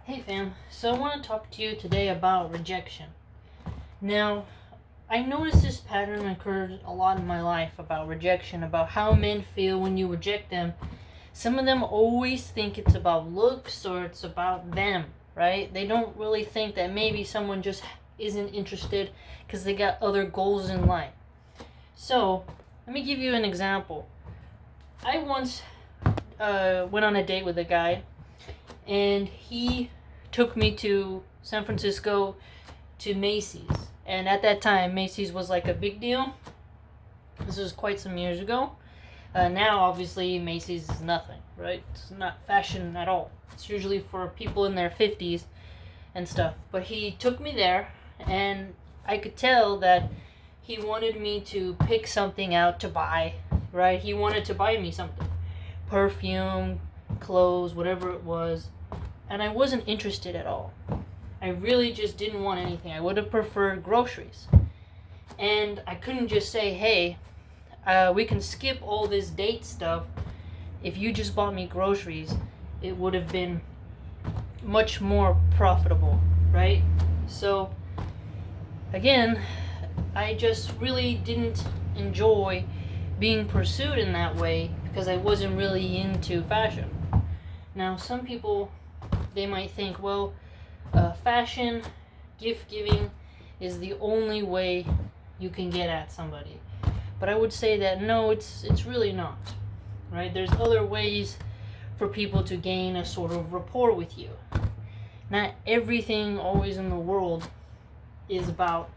Hey fam, so I want to talk to you today about rejection. Now, I noticed this pattern occurred a lot in my life about rejection, about how men feel when you reject them. Some of them always think it's about looks or it's about them, right? They don't really think that maybe someone just isn't interested because they got other goals in life. So, let me give you an example. I once went on a date with a guy, and he took me to San Francisco to Macy's. And at that time, Macy's was like a big deal. This was quite some years ago. Now, obviously, Macy's is nothing, right? It's not fashion at all. It's usually for people in their 50s and stuff. But he took me there, and I could tell that he wanted me to pick something out to buy, right? He wanted to buy me something. Perfume, clothes, whatever it was. And I wasn't interested at all. I really just didn't want anything. I would have preferred groceries. And I couldn't just say, hey, we can skip all this date stuff. If you just bought me groceries, it would have been much more profitable, right? So, again, I just really didn't enjoy being pursued in that way because I wasn't really into fashion. Now, some people, they might think, well, fashion, gift giving is the only way you can get at somebody. But I would say that no, it's really not, right? There's other ways for people to gain a sort of rapport with you. Not everything always in the world is about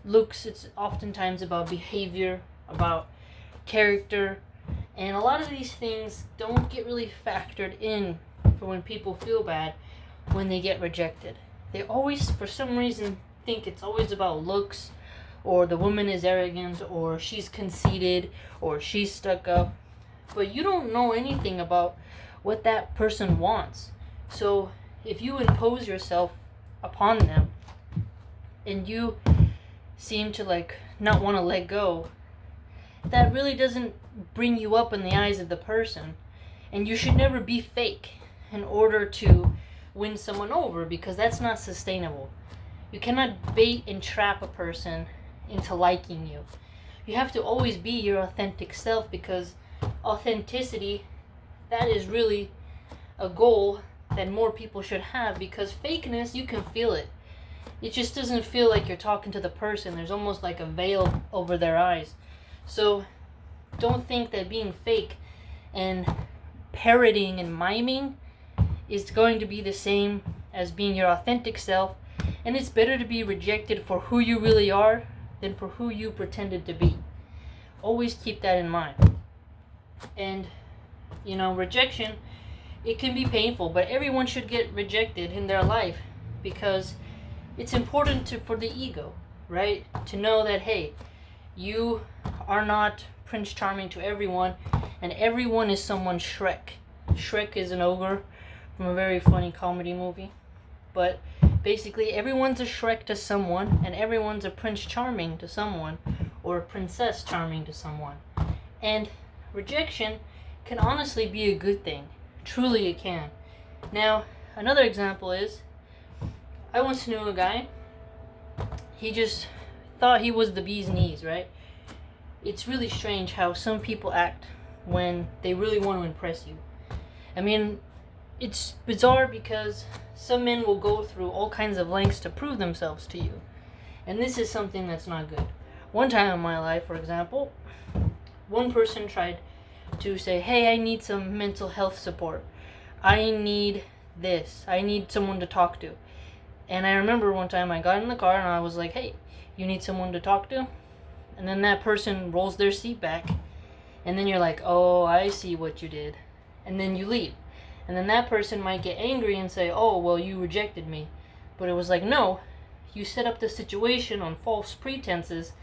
looks. It's oftentimes about behavior, about character, and a lot of these things don't get really factored in for when people feel bad when they get rejected. They always, for some reason, think it's always about looks, or the woman is arrogant, or she's conceited, or she's stuck up. But you don't know anything about what that person wants. So if you impose yourself upon them and you seem to not want to let go, that really doesn't bring you up in the eyes of the person. And you should never be fake in order to win someone over, because that's not sustainable. You cannot bait and trap a person into liking you. You have to always be your authentic self, because authenticity, that is really a goal that more people should have, because fakeness, you can feel it. It just doesn't feel like you're talking to the person. There's almost like a veil over their eyes. So don't think that being fake and parroting and miming is going to be the same as being your authentic self. And it's better to be rejected for who you really are than for who you pretended to be. Always keep that in mind. And, rejection, it can be painful, but everyone should get rejected in their life, because it's important for the ego, right? To know that, hey, you are not Prince Charming to everyone, and everyone is someone's Shrek. Shrek is an ogre from a very funny comedy movie. But basically, everyone's a Shrek to someone, and everyone's a Prince Charming to someone, or a Princess Charming to someone. And rejection can honestly be a good thing. Truly it can. Now, another example is, I once knew a guy, he just thought he was the bee's knees, right? It's really strange how some people act when they really want to impress you. I mean, it's bizarre because some men will go through all kinds of lengths to prove themselves to you. And this is something that's not good. One time in my life, for example, one person tried to say, hey, I need some mental health support. I need this. I need someone to talk to. And I remember one time I got in the car and I was like, hey, you need someone to talk to? And then that person rolls their seat back. And then you're like, oh, I see what you did. And then you leave. And then that person might get angry and say, oh, well, you rejected me. But it was like, no, you set up the situation on false pretenses.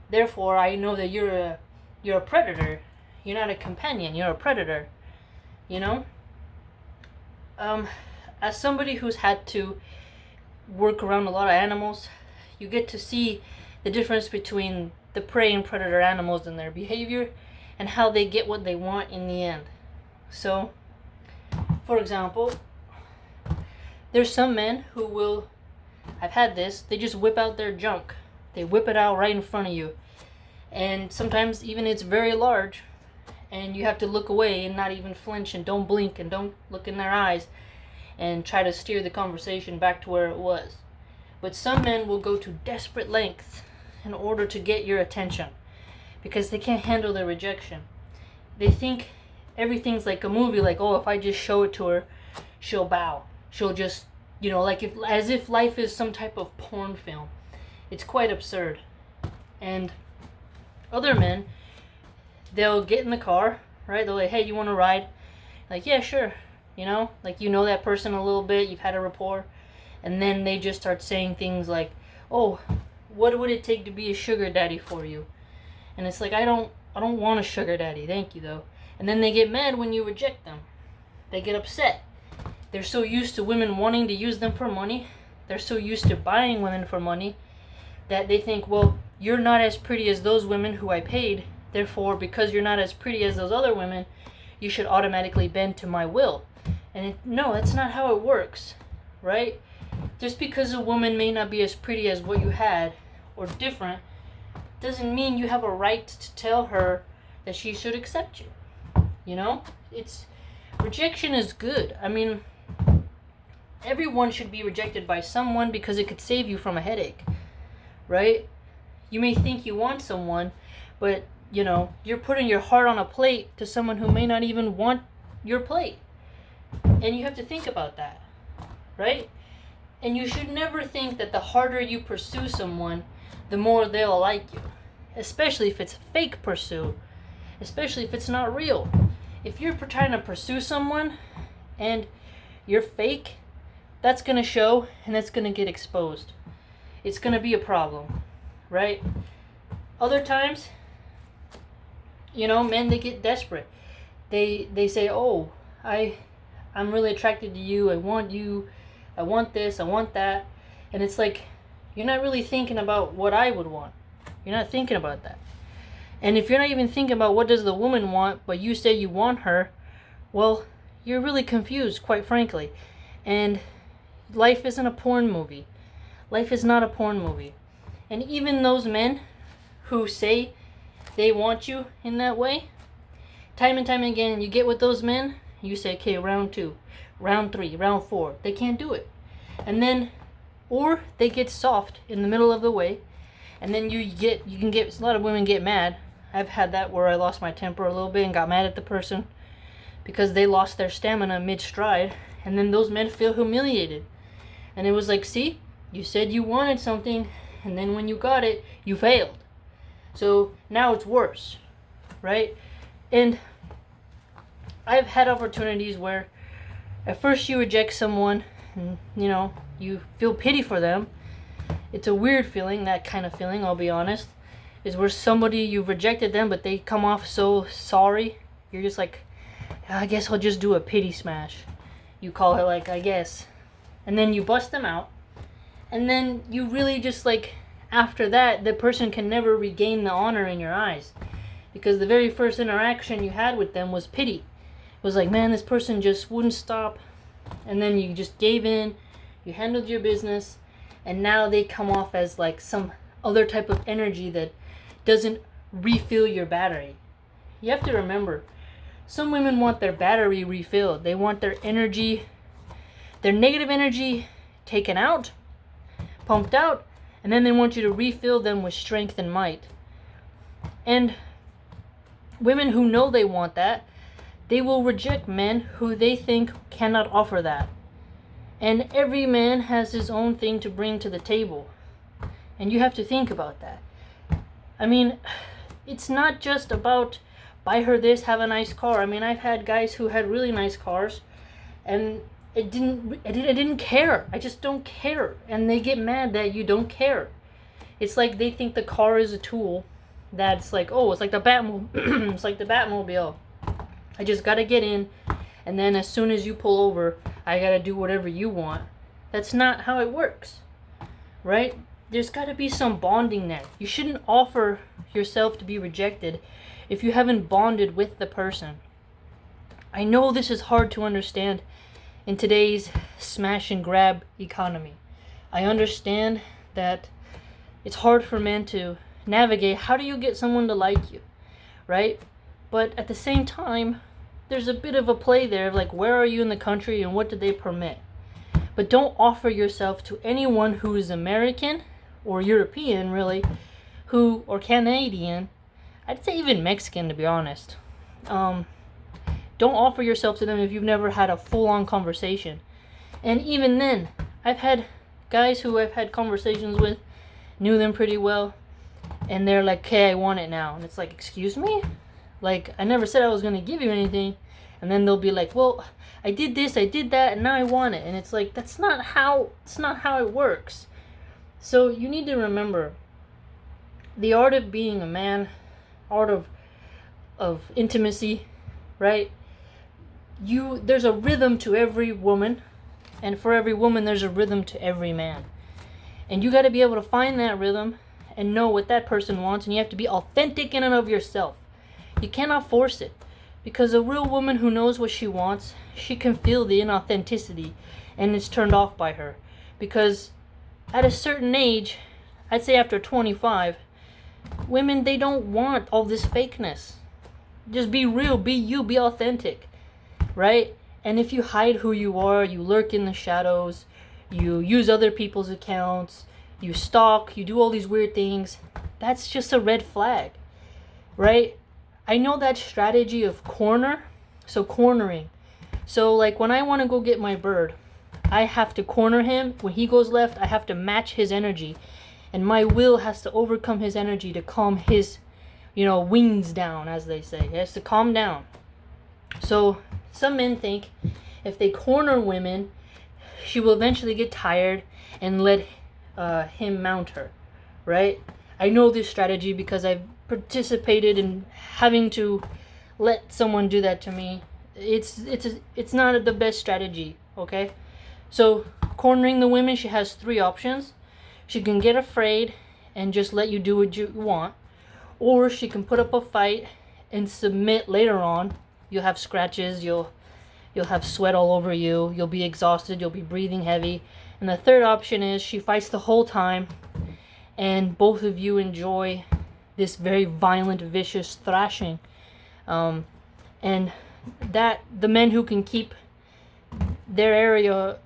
Therefore, I know that you're a predator. You're not a companion. You're a predator. As somebody who's had to work around a lot of animals, you get to see the difference between the prey and predator animals and their behavior and how they get what they want in the end. So, for example, There's some men who will, I've had this, they just whip out their junk. They whip it out right in front of you. And sometimes even it's very large, and you have to look away and not even flinch and don't blink and don't look in their eyes and try to steer the conversation back to where it was. But some men will go to desperate lengths in order to get your attention because they can't handle their rejection. They think everything's like a movie, like, oh, if I just show it to her, she'll bow. She'll just, like as if life is some type of porn film. It's quite absurd. And other men, they'll get in the car, right? They'll like, hey, you want to ride? Like, yeah, sure. Like that person a little bit, you've had a rapport. And then they just start saying things like, oh, what would it take to be a sugar daddy for you? And it's like, I don't want a sugar daddy, thank you though. And then they get mad when you reject them. They get upset. They're so used to women wanting to use them for money. They're so used to buying women for money that they think, well, you're not as pretty as those women who I paid. Therefore, because you're not as pretty as those other women, you should automatically bend to my will. And no, that's not how it works, right? Just because a woman may not be as pretty as what you had or different doesn't mean you have a right to tell her that she should accept you. It's rejection is good. I mean, everyone should be rejected by someone because it could save you from a headache, right? You may think you want someone, but you're putting your heart on a plate to someone who may not even want your plate. And you have to think about that, right? And you should never think that the harder you pursue someone, the more they'll like you. Especially if it's fake pursuit. Especially if it's not real. If you're trying to pursue someone and you're fake, that's going to show and that's going to get exposed. It's going to be a problem, right? Other times, men, they get desperate. They say, oh, I'm really attracted to you. I want you. I want this. I want that. And it's like, you're not really thinking about what I would want. You're not thinking about that. And if you're not even thinking about what does the woman want, but you say you want her, well, you're really confused, quite frankly. And life isn't a porn movie. Life is not a porn movie. And even those men who say they want you in that way, time and time again, you get with those men, you say, okay, round 2, round 3, round 4. They can't do it. And then, or they get soft in the middle of the way, and then a lot of women get mad. I've had that where I lost my temper a little bit and got mad at the person because they lost their stamina mid-stride, and then those men feel humiliated. And it was like, see, you said you wanted something, and then when you got it, you failed. So now it's worse, right? And I've had opportunities where at first you reject someone and, you feel pity for them. It's a weird feeling, that kind of feeling, I'll be honest, is where somebody, you've rejected them, but they come off so sorry. You're just like, I guess I'll just do a pity smash. You call it like, I guess. And then you bust them out. And then you really just like, after that, the person can never regain the honor in your eyes. Because the very first interaction you had with them was pity. It was like, man, this person just wouldn't stop. And then you just gave in. You handled your business. And now they come off as like some other type of energy that doesn't refill your battery. You have to remember, some women want their battery refilled. They want their energy, their negative energy taken out, pumped out, and then they want you to refill them with strength and might. And women who know they want that, they will reject men who they think cannot offer that. And every man has his own thing to bring to the table. And you have to think about that. I mean, it's not just about buy her this, have a nice car. I mean, I've had guys who had really nice cars and I didn't care. I just don't care. And they get mad that you don't care. It's like they think the car is a tool that's like, oh, it's like the Batmobile. It's like the Batmobile. I just gotta get in, and then as soon as you pull over, I gotta do whatever you want. That's not how it works, right? There's gotta be some bonding there. You shouldn't offer yourself to be rejected if you haven't bonded with the person. I know this is hard to understand in today's smash and grab economy. I understand that it's hard for men to navigate. How do you get someone to like you, right? But at the same time, there's a bit of a play there of like, where are you in the country and what do they permit? But don't offer yourself to anyone who is American or European, really, or Canadian. I'd say even Mexican, to be honest. Don't offer yourself to them if you've never had a full-on conversation. And even then, I've had guys who I've had conversations with, knew them pretty well, and they're like, okay, I want it now. And it's like, excuse me? Like, I never said I was going to give you anything. And then they'll be like, well, I did this, I did that, and now I want it. And it's like, it's not how it works. So you need to remember, the art of being a man, art of intimacy, right? There's a rhythm to every woman, and for every woman there's a rhythm to every man. And you got to be able to find that rhythm and know what that person wants, and you have to be authentic in and of yourself. You cannot force it, because a real woman who knows what she wants, she can feel the inauthenticity and is turned off by her. Because at a certain age, I'd say after 25, women, they don't want all this fakeness. Just be real, be you, be authentic, right? And if you hide who you are, you lurk in the shadows, you use other people's accounts, you stalk, you do all these weird things, that's just a red flag, right? I know that strategy of cornering. So like when I want to go get my bird, I have to corner him. When he goes left, I have to match his energy. And my will has to overcome his energy to calm his, wings down, as they say. He has to calm down. So some men think if they corner women, she will eventually get tired and let him mount her, right? I know this strategy because I've participated in having to let someone do that to me. It's not the best strategy, okay? So cornering the women, she has 3 options. She can get afraid and just let you do what you want, or she can put up a fight and submit later on. You'll have scratches, you'll have sweat all over you, you'll be exhausted, you'll be breathing heavy. And the third option is she fights the whole time and both of you enjoy this very violent, vicious thrashing. And that the men who can keep their area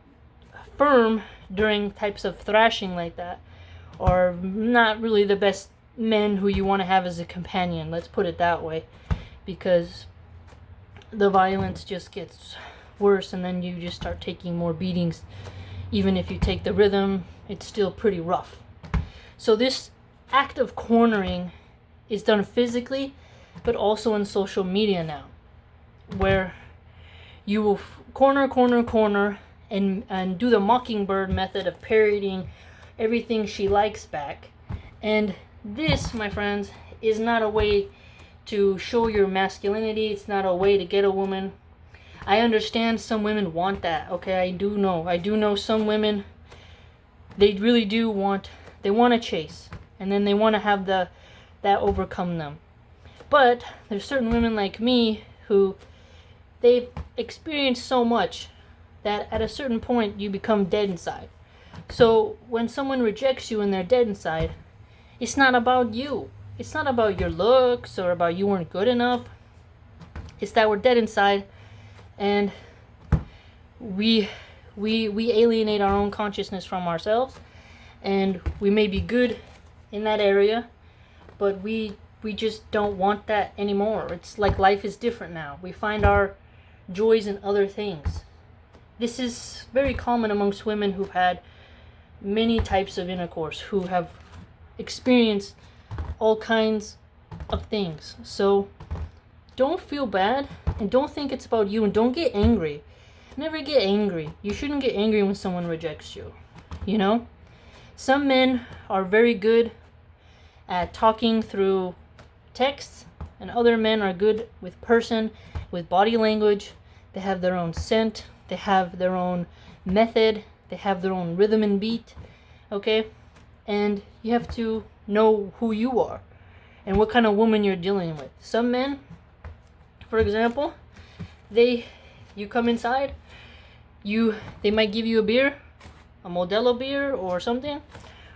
firm during types of thrashing like that are not really the best men who you want to have as a companion, let's put it that way, because the violence just gets worse and then you just start taking more beatings. Even if you take the rhythm, it's still pretty rough. So this act of cornering is done physically, but also in social media now, where you will corner and do the mockingbird method of parodying everything she likes back. And this, my friends, is not a way to show your masculinity. It's not a way to get a woman. I understand some women want that, okay? I do know some women, they really do want to chase, and then they want to have that overcome them. But there's certain women like me who they've experienced so much that at a certain point you become dead inside. So when someone rejects you and they're dead inside, it's not about you. It's not about your looks or about you weren't good enough. It's that we're dead inside, and we alienate our own consciousness from ourselves, and we may be good in that area, but we just don't want that anymore. It's like life is different now. We find our joys in other things. This is very common amongst women who've had many types of intercourse, who have experienced all kinds of things. So don't feel bad and don't think it's about you, and don't get angry. Never get angry. You shouldn't get angry when someone rejects you. Some men are very good at talking through texts, and other men are good with body language. They have their own scent, they have their own method, they have their own rhythm and beat, okay? And you have to know who you are and what kind of woman you're dealing with. Some men, for example, you come inside they might give you a beer, a Modelo beer or something,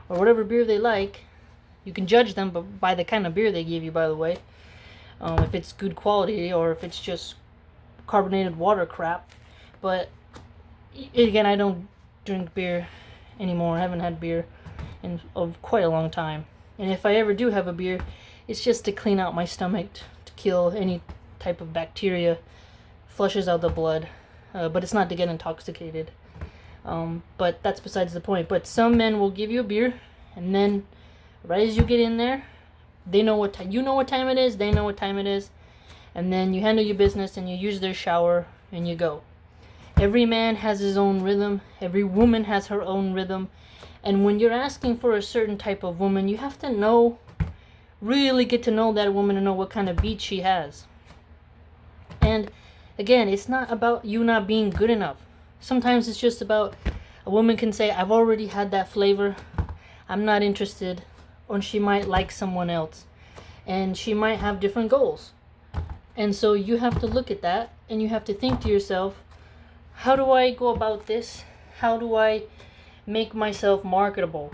or whatever beer they like. You can judge them by the kind of beer they give you, by the way. If it's good quality or if it's just carbonated water crap. But again, I don't drink beer anymore. I haven't had beer in quite a long time. And if I ever do have a beer, it's just to clean out my stomach, to kill any type of bacteria, flushes out the blood. But it's not to get intoxicated. But that's besides the point. But some men will give you a beer, and then right as you get in there, they know what time. You know what time it is. They know what time it is, and then you handle your business and you use their shower and you go. Every man has his own rhythm. Every woman has her own rhythm. And when you're asking for a certain type of woman, you have to really get to know that woman and know what kind of beat she has. And again, it's not about you not being good enough. Sometimes it's just about a woman can say, I've already had that flavor, I'm not interested, or she might like someone else. And she might have different goals. And so you have to look at that and you have to think to yourself, how do I go about this? How do I make myself marketable?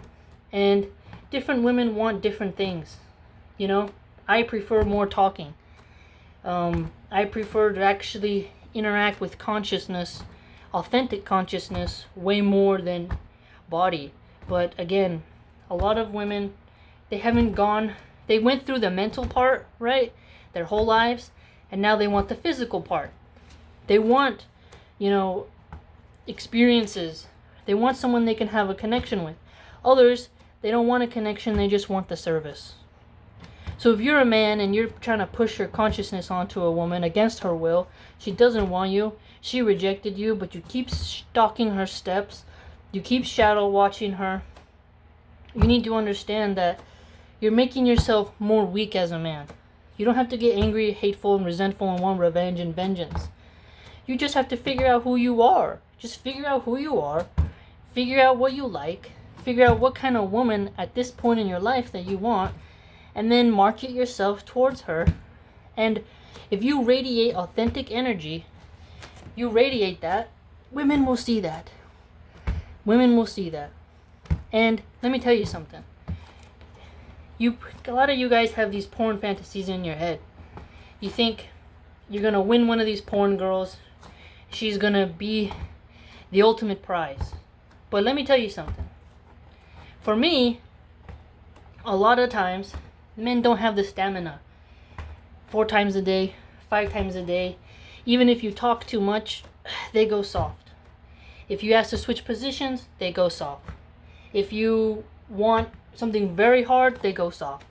And different women want different things. You know, I prefer more talking. I prefer to actually interact with consciousness, authentic consciousness, way more than body. But again, a lot of women, they went through the mental part, right? Their whole lives, and now they want the physical part. They want, experiences. They want someone they can have a connection with. Others, they don't want a connection, they just want the service. So if you're a man and you're trying to push your consciousness onto a woman against her will, she doesn't want you, she rejected you, but you keep stalking her steps, you keep shadow watching her, you need to understand that you're making yourself more weak as a man. You don't have to get angry, hateful, and resentful and want revenge and vengeance. You just have to figure out who you are. Just figure out who you are, figure out what you like, figure out what kind of woman at this point in your life that you want, and then market yourself towards her. And if you radiate authentic energy, you radiate that, women will see that. Women will see that. And let me tell you something. A lot of you guys have these porn fantasies in your head. You think you're going to win one of these porn girls. She's going to be the ultimate prize. But let me tell you something. For me, a lot of times, men don't have the stamina. 4 times a day, 5 times a day. Even if you talk too much, they go soft. If you ask to switch positions, they go soft. If you want something very hard, they go soft.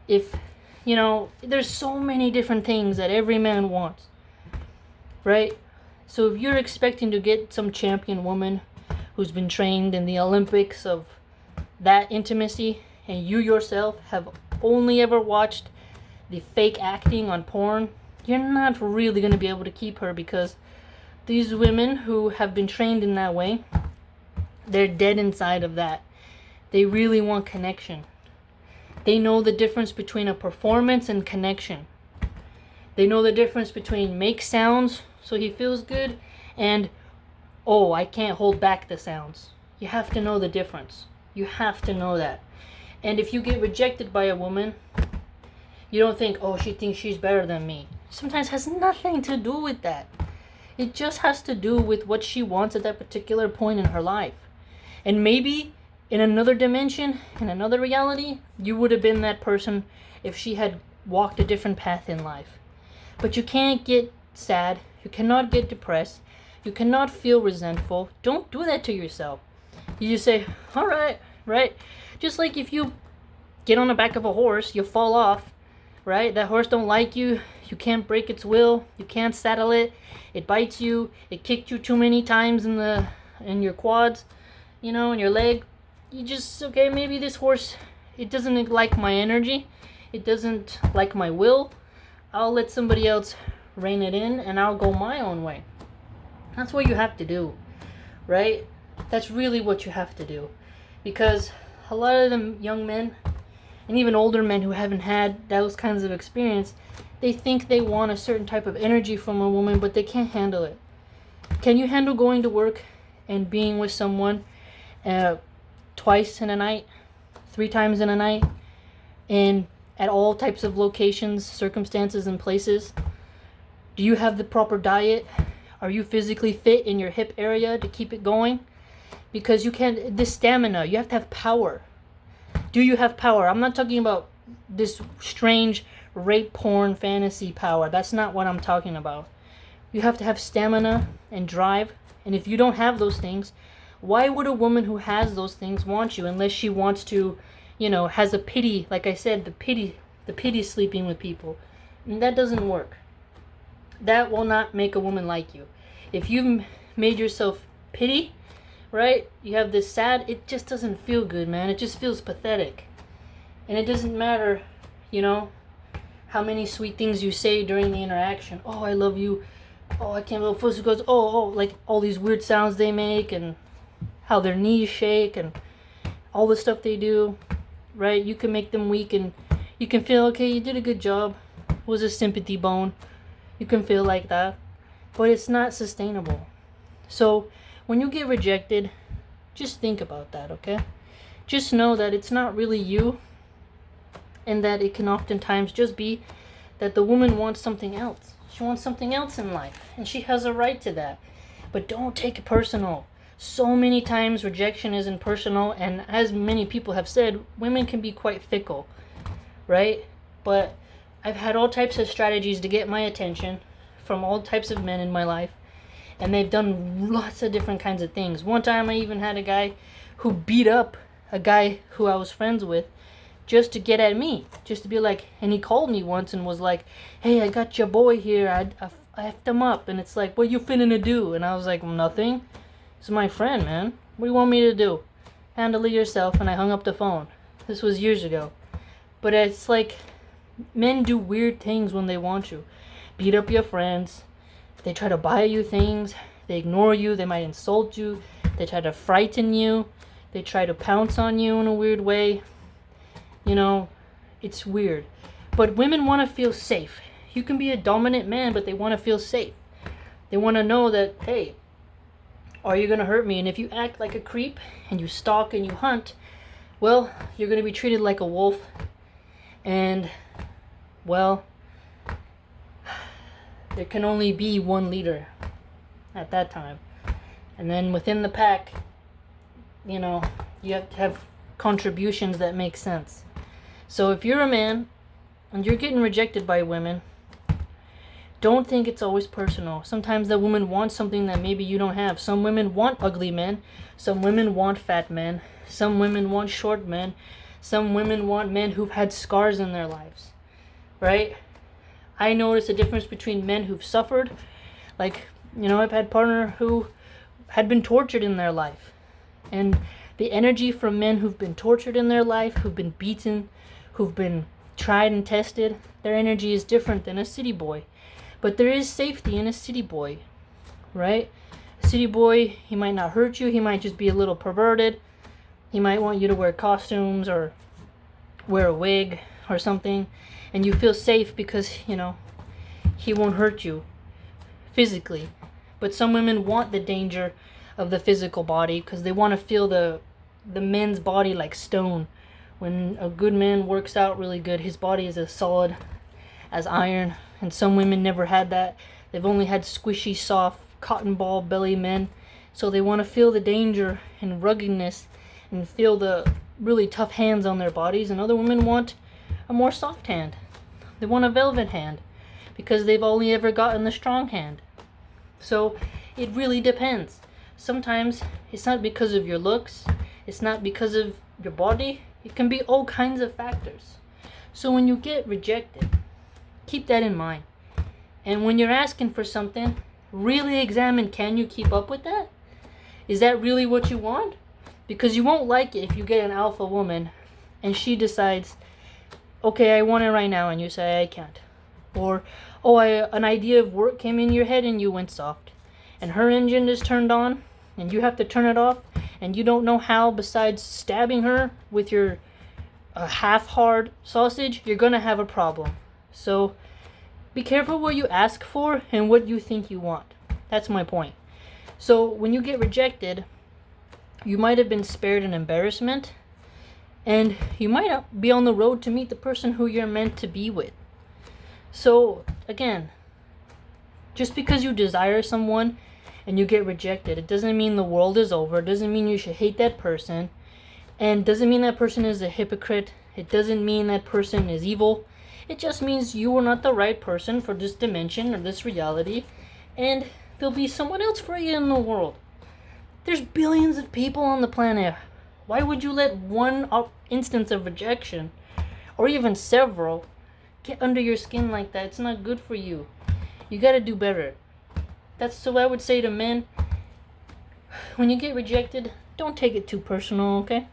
There's so many different things that every man wants. Right? So if you're expecting to get some champion woman who's been trained in the Olympics of that intimacy, and you yourself have only ever watched the fake acting on porn, you're not really going to be able to keep her, because these women who have been trained in that way, they're dead inside of that. They really want connection. They know the difference between a performance and connection. They know the difference between make sounds so he feels good and, oh, I can't hold back the sounds. You have to know the difference. You have to know that. And if you get rejected by a woman, you don't think, oh, she thinks she's better than me. Sometimes it has nothing to do with that. It just has to do with what she wants at that particular point in her life. And maybe in another dimension, in another reality, you would have been that person if she had walked a different path in life. But you can't get sad. You cannot get depressed. You cannot feel resentful. Don't do that to yourself. You just say, all right, right? Just like if you get on the back of a horse, you fall off, right? That horse don't like you. You can't break its will. You can't saddle it. It bites you. It kicked you too many times in your quads, in your leg. You just, okay, maybe this horse, it doesn't like my energy. It doesn't like my will. I'll let somebody else rein it in and I'll go my own way. That's what you have to do, right? That's really what you have to do. Because a lot of them young men, and even older men who haven't had those kinds of experience, they think they want a certain type of energy from a woman, but they can't handle it. Can you handle going to work and being with someone twice in a night, 3 times in a night, and at all types of locations, circumstances, and places? Do you have the proper diet? Are you physically fit in your hip area to keep it going? Because you can't, this stamina, you have to have power. Do you have power? I'm not talking about this strange rape porn fantasy power. That's not what I'm talking about. You have to have stamina and drive. And if you don't have those things, why would a woman who has those things want you unless she wants to, has a pity, like I said, the pity sleeping with people. And that doesn't work. That will not make a woman like you. If you've made yourself pity, right? You have this sad, it just doesn't feel good, man. It just feels pathetic. And it doesn't matter, how many sweet things you say during the interaction. Oh, I love you. Oh, I can't believe pussy goes. Oh, like all these weird sounds they make and how their knees shake and all the stuff they do, right? You can make them weak and you can feel, okay, you did a good job. It was a sympathy bone. You can feel like that. But it's not sustainable. So when you get rejected, just think about that, okay? Just know that it's not really you, and that it can oftentimes just be that the woman wants something else. She wants something else in life, and she has a right to that. But don't take it personal. So many times rejection isn't personal, and as many people have said, women can be quite fickle, right? But I've had all types of strategies to get my attention from all types of men in my life, and they've done lots of different kinds of things. One time I even had a guy who beat up a guy who I was friends with just to get at me, just to be like, and he called me once and was like, hey, I got your boy here, I effed him up, and it's like, what you finna to do? And I was like, nothing. This is my friend, man. What do you want me to do? Handle it yourself. And I hung up the phone. This was years ago. But it's like, men do weird things when they want you. Beat up your friends. They try to buy you things. They ignore you. They might insult you. They try to frighten you. They try to pounce on you in a weird way. It's weird. But women want to feel safe. You can be a dominant man, but they want to feel safe. They want to know that, hey, are you going to hurt me? And if you act like a creep and you stalk and you hunt, well, you're going to be treated like a wolf. And, well, there can only be one leader at that time. And then within the pack, you have to have contributions that make sense. So if you're a man and you're getting rejected by women, don't think it's always personal. Sometimes the woman wants something that maybe you don't have. Some women want ugly men. Some women want fat men. Some women want short men. Some women want men who've had scars in their lives. Right? I notice a difference between men who've suffered. Like, I've had a partner who had been tortured in their life. And the energy from men who've been tortured in their life, who've been beaten, who've been tried and tested, their energy is different than a city boy. But there is safety in a city boy, right? A city boy, he might not hurt you. He might just be a little perverted. He might want you to wear costumes or wear a wig or something. And you feel safe because, he won't hurt you physically. But some women want the danger of the physical body because they want to feel the men's body like stone. When a good man works out really good, his body is as solid as iron. And some women never had that. They've only had squishy, soft, cotton ball belly men. So they want to feel the danger and ruggedness and feel the really tough hands on their bodies. And other women want a more soft hand. They want a velvet hand because they've only ever gotten the strong hand. So it really depends. Sometimes it's not because of your looks. It's not because of your body. It can be all kinds of factors. So when you get rejected, keep that in mind. And when you're asking for something, really examine, can you keep up with that? Is that really what you want? Because you won't like it if you get an alpha woman and she decides, okay, I want it right now, and you say, I can't. Or, an idea of work came in your head and you went soft. And her engine is turned on and you have to turn it off and you don't know how besides stabbing her with your half-hard sausage, you're going to have a problem. So be careful what you ask for and what you think you want. That's my point. So when you get rejected, you might have been spared an embarrassment, and you might be on the road to meet the person who you're meant to be with. So again, just because you desire someone and you get rejected, it doesn't mean the world is over. It doesn't mean you should hate that person. And doesn't mean that person is a hypocrite. It doesn't mean that person is evil. It just means you are not the right person for this dimension or this reality. And there'll be someone else for you in the world. There's billions of people on the planet. Why would you let one instance of rejection, or even several, get under your skin like that? It's not good for you. You gotta do better. That's so I would say to men, when you get rejected, don't take it too personal, okay?